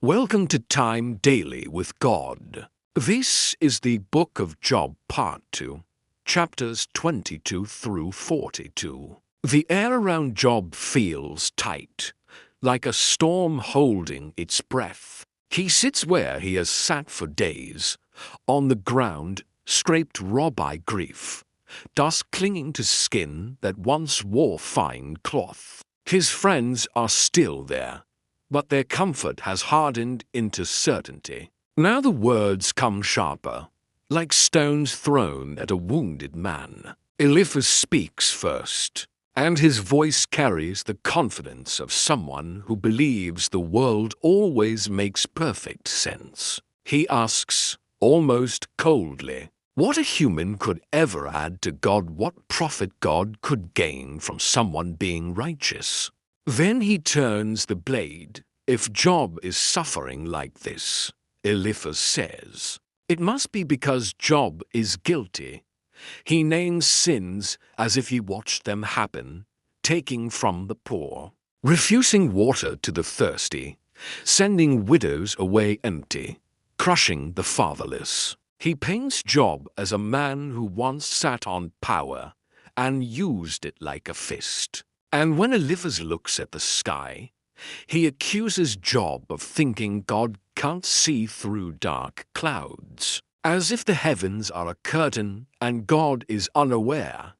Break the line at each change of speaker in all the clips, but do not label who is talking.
Welcome to Time Daily with God. This is the Book of Job, Part 2, chapters 22 through 42. The air around Job feels tight, like a storm holding its breath. He sits where he has sat for days, on the ground, scraped raw by grief, dust clinging to skin that once wore fine cloth. His friends are still there, but their comfort has hardened into certainty. Now the words come sharper, like stones thrown at a wounded man. Eliphaz speaks first, and his voice carries the confidence of someone who believes the world always makes perfect sense. He asks, almost coldly, what a human could ever add to God, what profit God could gain from someone being righteous. Then he turns the blade. If Job is suffering like this, Eliphaz says, it must be because Job is guilty. He names sins as if he watched them happen, taking from the poor, refusing water to the thirsty, sending widows away empty, crushing the fatherless. He paints Job as a man who once sat on power and used it like a fist. And when Eliphaz looks at the sky, he accuses Job of thinking God can't see through dark clouds, as if the heavens are a curtain and God is unaware,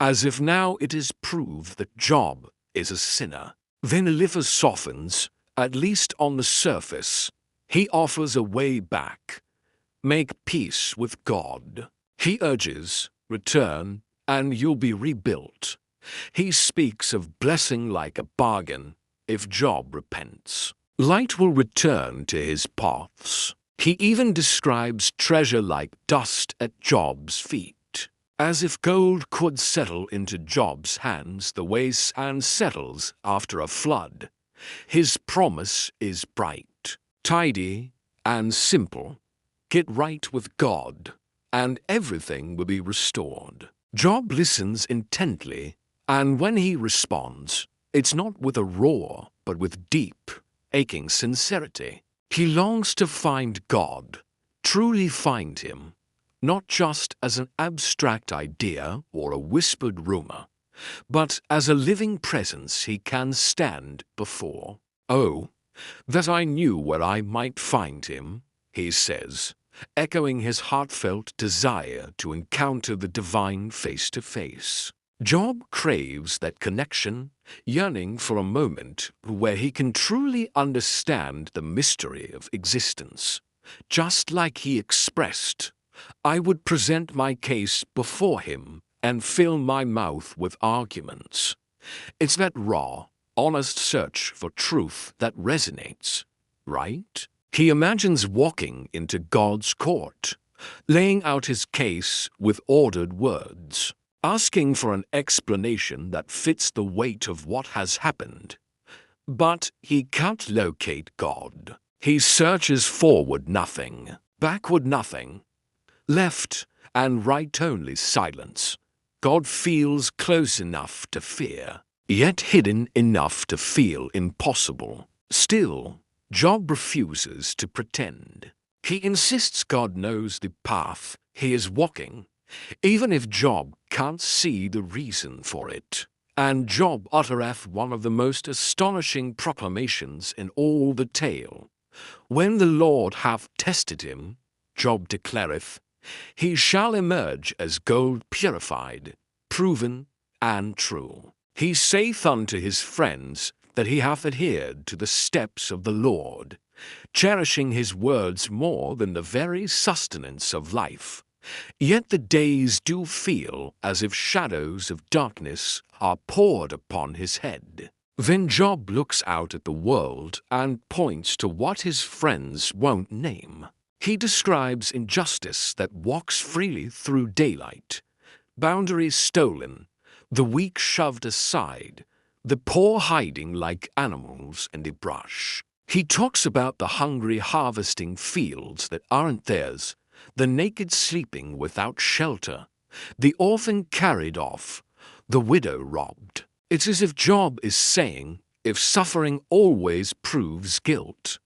as if now it is proved that Job is a sinner. Then Eliphaz softens, at least on the surface. He offers a way back. Make peace with God. He urges, return, and you'll be rebuilt. He speaks of blessing like a bargain. If Job repents, light will return to his paths. He even describes treasure like dust at Job's feet, as if gold could settle into Job's hands the way sand settles after a flood. His promise is bright, tidy, and simple. Get right with God, and everything will be restored. Job listens intently, and when he responds, it's not with a roar, but with deep, aching sincerity. He longs to find God, truly find Him, not just as an abstract idea or a whispered rumor, but as a living presence he can stand before. Oh, that I knew where I might find Him, he says, echoing his heartfelt desire to encounter the divine face to face. Job craves that connection, yearning for a moment where he can truly understand the mystery of existence. Just like he expressed, I would present my case before him and fill my mouth with arguments. It's that raw, honest search for truth that resonates, right? He imagines walking into God's court, laying out his case with ordered words, asking for an explanation that fits the weight of what has happened. But he can't locate God. He searches forward nothing, backward nothing, left and right only silence. God feels close enough to fear, yet hidden enough to feel impossible. Still, Job refuses to pretend. He insists God knows the path he is walking, even if Job can't see the reason for it. And Job uttereth one of the most astonishing proclamations in all the tale. When the Lord hath tested him, Job declareth, he shall emerge as gold purified, proven, and true. He saith unto his friends that he hath adhered to the steps of the Lord, cherishing his words more than the very sustenance of life. Yet the days do feel as if shadows of darkness are poured upon his head. Then Job looks out at the world and points to what his friends won't name. He describes injustice that walks freely through daylight, boundaries stolen, the weak shoved aside, the poor hiding like animals in the brush. He talks about the hungry harvesting fields that aren't theirs, the naked sleeping without shelter, the orphan carried off, the widow robbed. It's as if Job is saying, if suffering always proves guilt,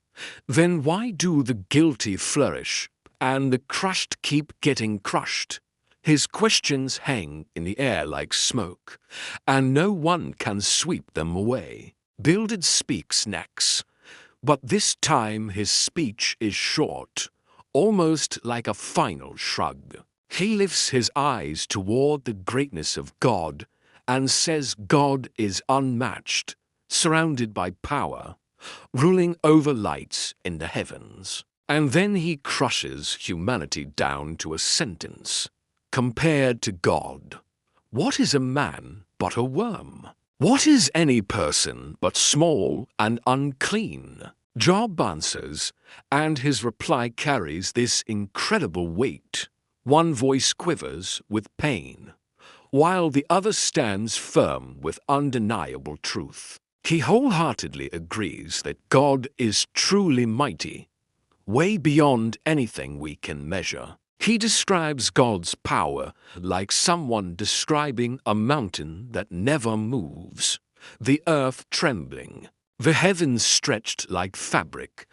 Then why do the guilty flourish and the crushed keep getting crushed? His questions hang in the air like smoke, and no one can sweep them away. Bildad speaks next, but this time his speech is short, almost like a final shrug. He lifts his eyes toward the greatness of God and says God is unmatched, surrounded by power, ruling over lights in the heavens. And then he crushes humanity down to a sentence. Compared to God, what is a man but a worm? What is any person but small and unclean? Job answers, and his reply carries this incredible weight. One voice quivers with pain, while the other stands firm with undeniable truth. He wholeheartedly agrees that God is truly mighty, way beyond anything we can measure. He describes God's power like someone describing a mountain that never moves, the earth trembling, the heavens stretched like fabric,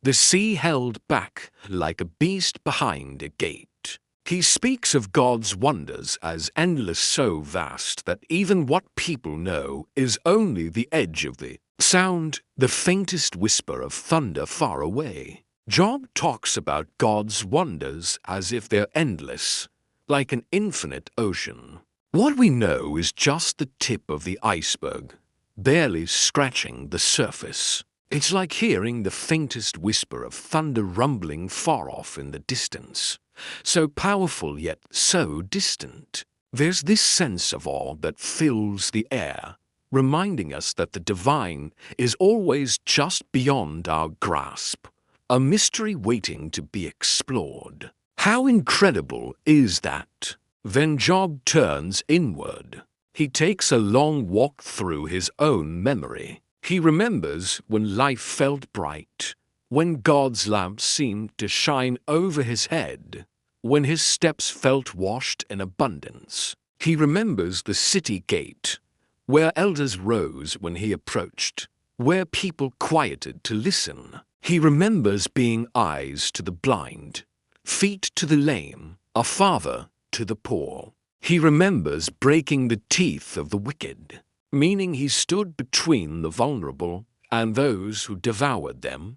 the sea held back like a beast behind a gate. He speaks of God's wonders as endless, so vast that even what people know is only the edge of the sound, the faintest whisper of thunder far away. Job talks about God's wonders as if they're endless, like an infinite ocean. What we know is just the tip of the iceberg, barely scratching the surface. It's like hearing the faintest whisper of thunder rumbling far off in the distance, so powerful yet so distant. There's this sense of awe that fills the air, reminding us that the divine is always just beyond our grasp. A mystery waiting to be explored. How incredible is that? Then Job turns inward. He takes a long walk through his own memory. He remembers when life felt bright, when God's lamp seemed to shine over his head, when his steps felt washed in abundance. He remembers the city gate, where elders rose when he approached, where people quieted to listen. He remembers being eyes to the blind, feet to the lame, a father to the poor. He remembers breaking the teeth of the wicked, meaning he stood between the vulnerable and those who devoured them.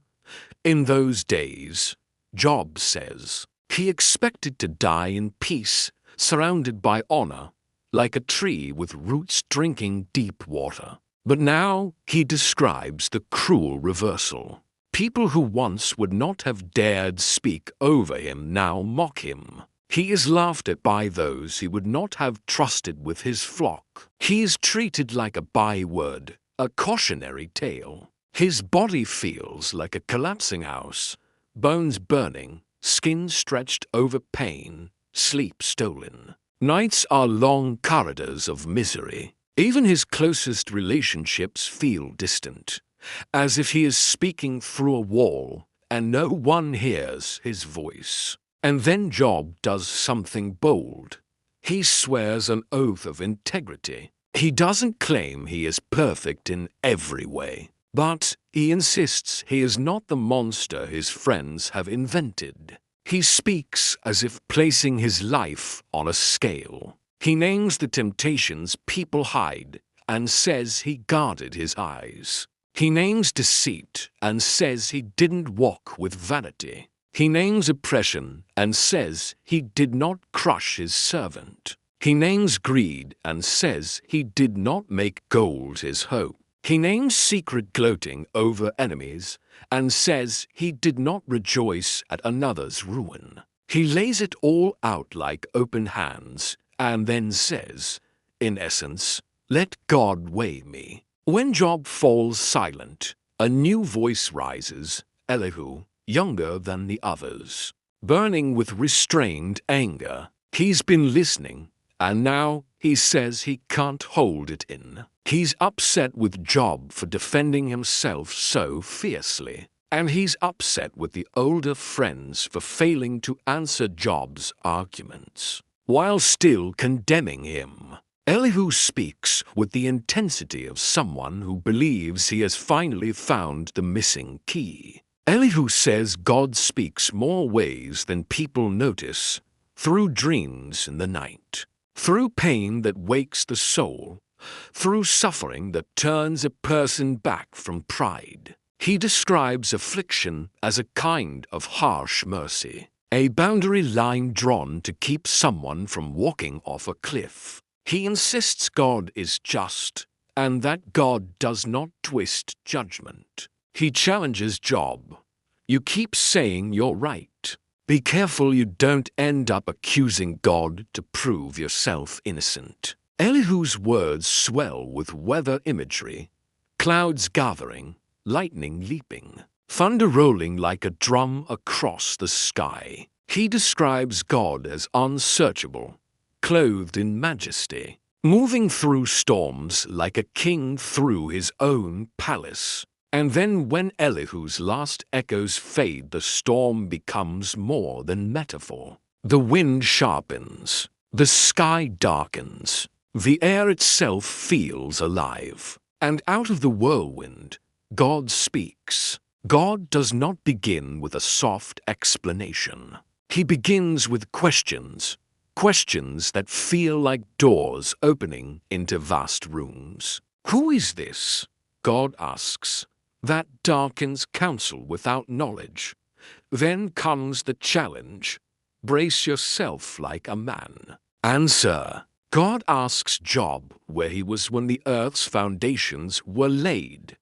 In those days, Job says, he expected to die in peace, surrounded by honor, like a tree with roots drinking deep water. But now he describes the cruel reversal. People who once would not have dared speak over him now mock him. He is laughed at by those he would not have trusted with his flock. He is treated like a byword, a cautionary tale. His body feels like a collapsing house, bones burning, skin stretched over pain, sleep stolen. Nights are long corridors of misery. Even his closest relationships feel distant, as if he is speaking through a wall and no one hears his voice. And then Job does something bold. He swears an oath of integrity. He doesn't claim he is perfect in every way, but he insists he is not the monster his friends have invented. He speaks as if placing his life on a scale. He names the temptations people hide and says he guarded his eyes. He names deceit and says he didn't walk with vanity. He names oppression and says he did not crush his servant. He names greed and says he did not make gold his hope. He names secret gloating over enemies and says he did not rejoice at another's ruin. He lays it all out like open hands and then says, in essence, let God weigh me. When Job falls silent, a new voice rises, Elihu, younger than the others, burning with restrained anger. He's been listening, and now he says he can't hold it in. He's upset with Job for defending himself so fiercely, and he's upset with the older friends for failing to answer Job's arguments, while still condemning him. Elihu speaks with the intensity of someone who believes he has finally found the missing key. Elihu says God speaks more ways than people notice, through dreams in the night, through pain that wakes the soul, through suffering that turns a person back from pride. He describes affliction as a kind of harsh mercy, a boundary line drawn to keep someone from walking off a cliff. He insists God is just, and that God does not twist judgment. He challenges Job. You keep saying you're right. Be careful you don't end up accusing God to prove yourself innocent. Elihu's words swell with weather imagery, clouds gathering, lightning leaping, thunder rolling like a drum across the sky. He describes God as unsearchable, clothed in majesty, moving through storms like a king through his own palace. And then when Elihu's last echoes fade, the storm becomes more than metaphor. The wind sharpens, the sky darkens, the air itself feels alive. And out of the whirlwind, God speaks. God does not begin with a soft explanation. He begins with questions, questions that feel like doors opening into vast rooms. Who is this? God asks. That darkens counsel without knowledge. Then comes the challenge. Brace yourself like a man. Answer. God asks Job where he was when the earth's foundations were laid.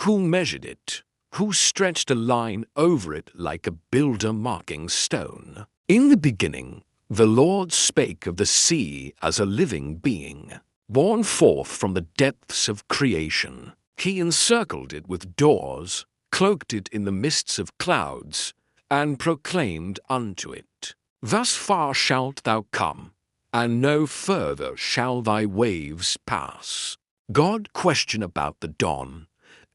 Who measured it? Who stretched a line over it like a builder marking stone? In the beginning, the Lord spake of the sea as a living being, born forth from the depths of creation. He encircled it with doors, cloaked it in the mists of clouds, and proclaimed unto it, Thus far shalt thou come, and no further shall thy waves pass. God question about the dawn,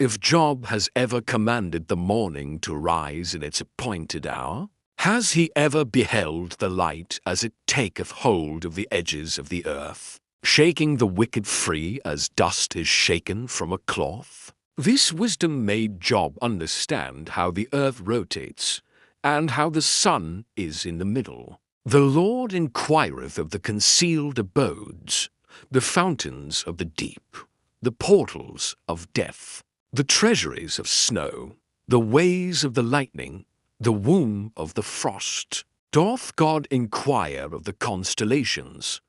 if Job has ever commanded the morning to rise in its appointed hour? Has he ever beheld the light as it taketh hold of the edges of the earth, shaking the wicked free as dust is shaken from a cloth? This wisdom made Job understand how the earth rotates, and how the sun is in the middle. The Lord inquireth of the concealed abodes, the fountains of the deep, the portals of death, the treasuries of snow, the ways of the lightning, the womb of the frost. Doth God inquire of the constellations,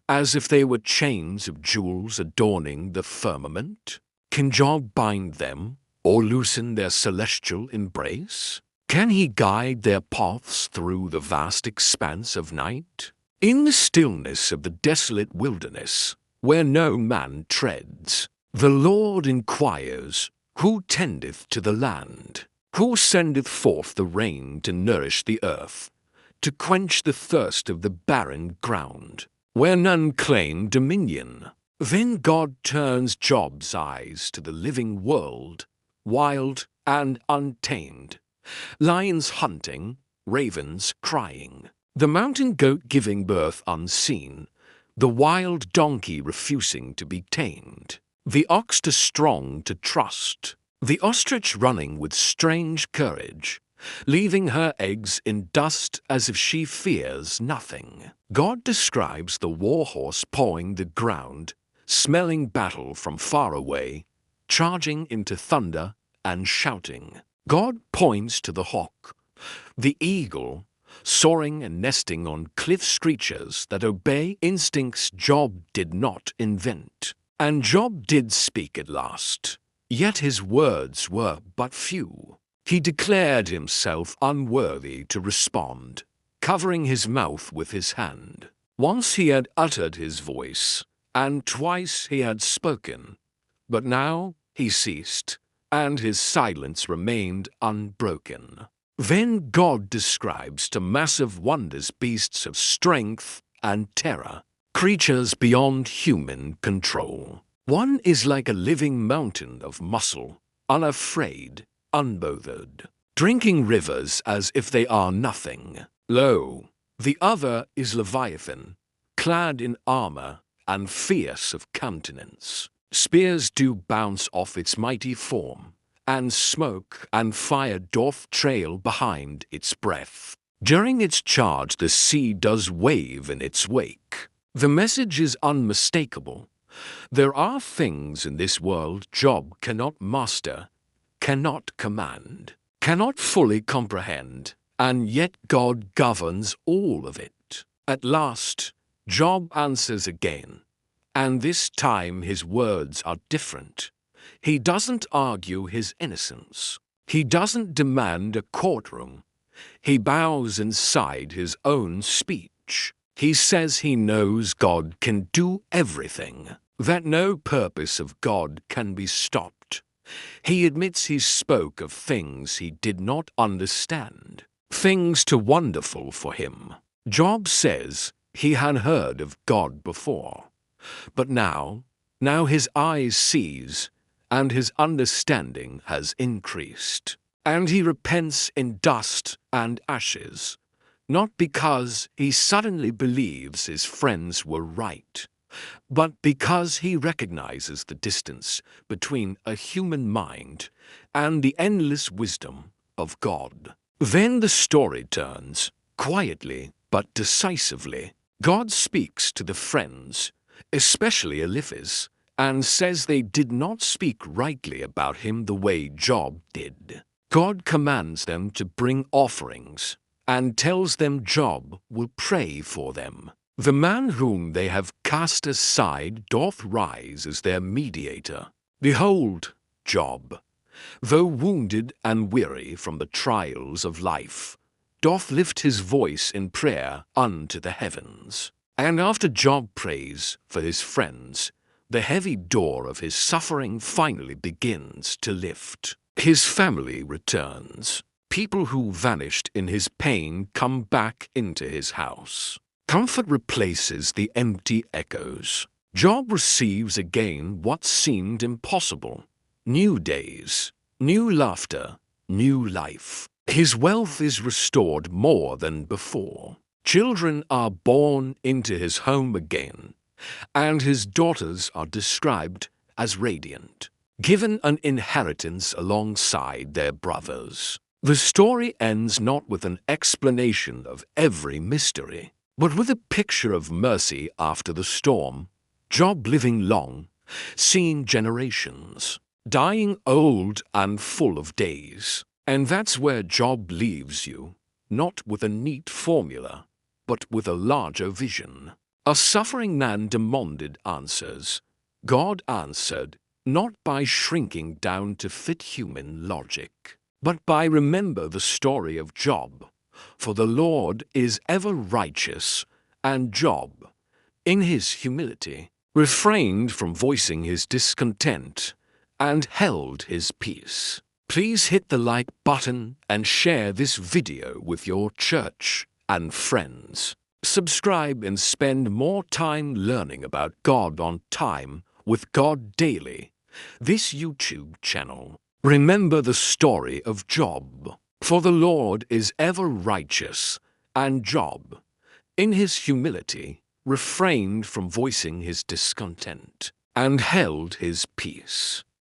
as if they were chains of jewels adorning the firmament? Can Job bind them, or loosen their celestial embrace? Can he guide their paths through the vast expanse of night? In the stillness of the desolate wilderness, where no man treads, the Lord inquires, Who tendeth to the land? Who sendeth forth the rain to nourish the earth, to quench the thirst of the barren ground, where none claim dominion? Then God turns Job's eyes to the living world, wild and untamed, lions hunting, ravens crying, the mountain goat giving birth unseen, the wild donkey refusing to be tamed, the ox too strong to trust, the ostrich running with strange courage, leaving her eggs in dust as if she fears nothing. God describes the warhorse pawing the ground, smelling battle from far away, charging into thunder and shouting. God points to the hawk, the eagle, soaring and nesting on cliff screechers that obey instincts Job did not invent. And Job did speak at last, yet his words were but few. He declared himself unworthy to respond, covering his mouth with his hand. Once he had uttered his voice, and twice he had spoken, but now he ceased, and his silence remained unbroken. Then God describes to massive wonders beasts of strength and terror, creatures beyond human control. One is like a living mountain of muscle, unafraid, unbothered, drinking rivers as if they are nothing. Lo, the other is Leviathan, clad in armor and fierce of countenance. Spears do bounce off its mighty form, and smoke and fire doth trail behind its breath. During its charge the sea does wave in its wake. The message is unmistakable. There are things in this world Job cannot master, cannot command, cannot fully comprehend, and yet God governs all of it. At last, Job answers again, and this time his words are different. He doesn't argue his innocence. He doesn't demand a courtroom. He bows inside his own speech. He says he knows God can do everything, that no purpose of God can be stopped. He admits he spoke of things he did not understand, things too wonderful for him. Job says he had heard of God before, but now his eyes sees, and his understanding has increased. And he repents in dust and ashes, not because he suddenly believes his friends were right, but because he recognizes the distance between a human mind and the endless wisdom of God. Then the story turns, quietly but decisively. God speaks to the friends, especially Eliphaz, and says they did not speak rightly about him the way Job did. God commands them to bring offerings and tells them Job will pray for them. The man whom they have cast aside doth rise as their mediator. Behold, Job, though wounded and weary from the trials of life, doth lift his voice in prayer unto the heavens. And after Job prays for his friends, the heavy door of his suffering finally begins to lift. His family returns. People who vanished in his pain come back into his house. Comfort replaces the empty echoes. Job receives again what seemed impossible. New days, new laughter, new life. His wealth is restored more than before. Children are born into his home again, and his daughters are described as radiant, given an inheritance alongside their brothers. The story ends not with an explanation of every mystery, but with a picture of mercy after the storm, Job living long, seeing generations, dying old and full of days. And that's where Job leaves you, not with a neat formula, but with a larger vision. A suffering man demanded answers. God answered, not by shrinking down to fit human logic, but by remember the story of Job. For the Lord is ever righteous, and Job, in his humility, refrained from voicing his discontent and held his peace. Please hit the like button and share this video with your church and friends. Subscribe and spend more time learning about God on Time with God Daily, this YouTube channel. Remember the story of Job. For the Lord is ever righteous, and Job, in his humility, refrained from voicing his discontent and held his peace.